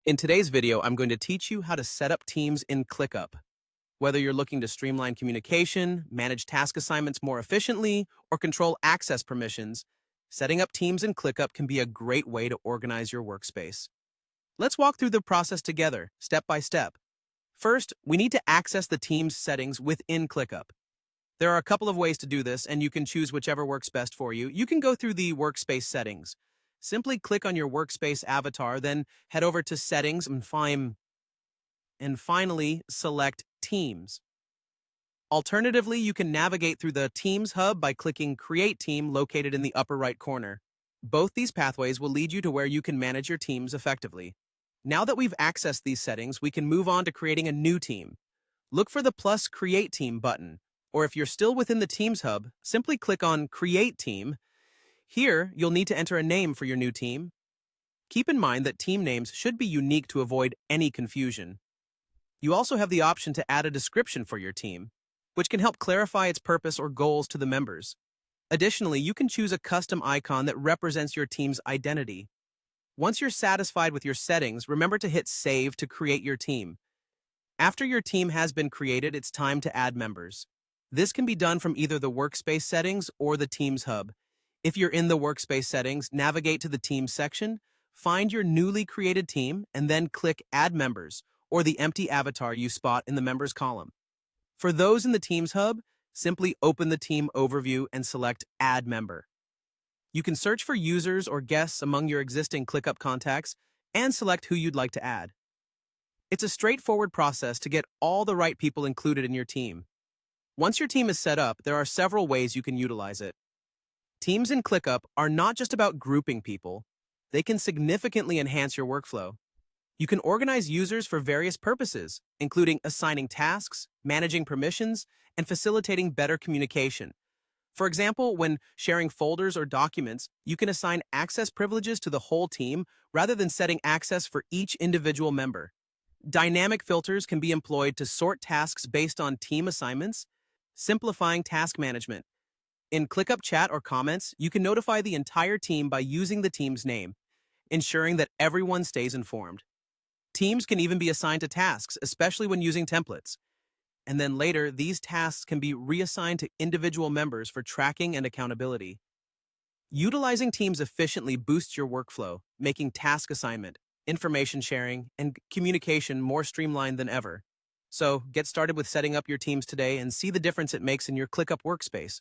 In today's video, I'm going to teach you how to set up teams in Clickup. Whether you're looking to streamline communication, manage task assignments more efficiently, or control access permissions, setting up teams in Clickup can be a great way to organize your workspace. Let's walk through the process together, step by step. First, we need to access the team's settings within Clickup. There are a couple of ways to do this, and you can choose whichever works best for you. You can go through the workspace settings. Simply click on your workspace avatar, then head over to Settings and finally select Teams. Alternatively, you can navigate through the Teams hub by clicking Create Team located in the upper right corner. Both these pathways will lead you to where you can manage your teams effectively. Now that we've accessed these settings, we can move on to creating a new team. Look for the plus Create Team button, or if you're still within the Teams hub, simply click on Create Team. Here, you'll need to enter a name for your new team. Keep in mind that team names should be unique to avoid any confusion. You also have the option to add a description for your team, which can help clarify its purpose or goals to the members. Additionally, you can choose a custom icon that represents your team's identity. Once you're satisfied with your settings, remember to hit Save to create your team. After your team has been created, it's time to add members. This can be done from either the Workspace settings or the Teams hub. If you're in the Workspace settings, navigate to the Teams section, find your newly created team, and then click Add Members, or the empty avatar you spot in the Members column. For those in the Teams hub, simply open the team overview and select Add Member. You can search for users or guests among your existing ClickUp contacts and select who you'd like to add. It's a straightforward process to get all the right people included in your team. Once your team is set up, there are several ways you can utilize it. Teams in ClickUp are not just about grouping people. They can significantly enhance your workflow. You can organize users for various purposes, including assigning tasks, managing permissions, and facilitating better communication. For example, when sharing folders or documents, you can assign access privileges to the whole team rather than setting access for each individual member. Dynamic filters can be employed to sort tasks based on team assignments, simplifying task management. In ClickUp chat or comments, you can notify the entire team by using the team's name, ensuring that everyone stays informed. Teams can even be assigned to tasks, especially when using templates. And then later, these tasks can be reassigned to individual members for tracking and accountability. Utilizing teams efficiently boosts your workflow, making task assignment, information sharing, and communication more streamlined than ever. So, get started with setting up your teams today and see the difference it makes in your ClickUp workspace.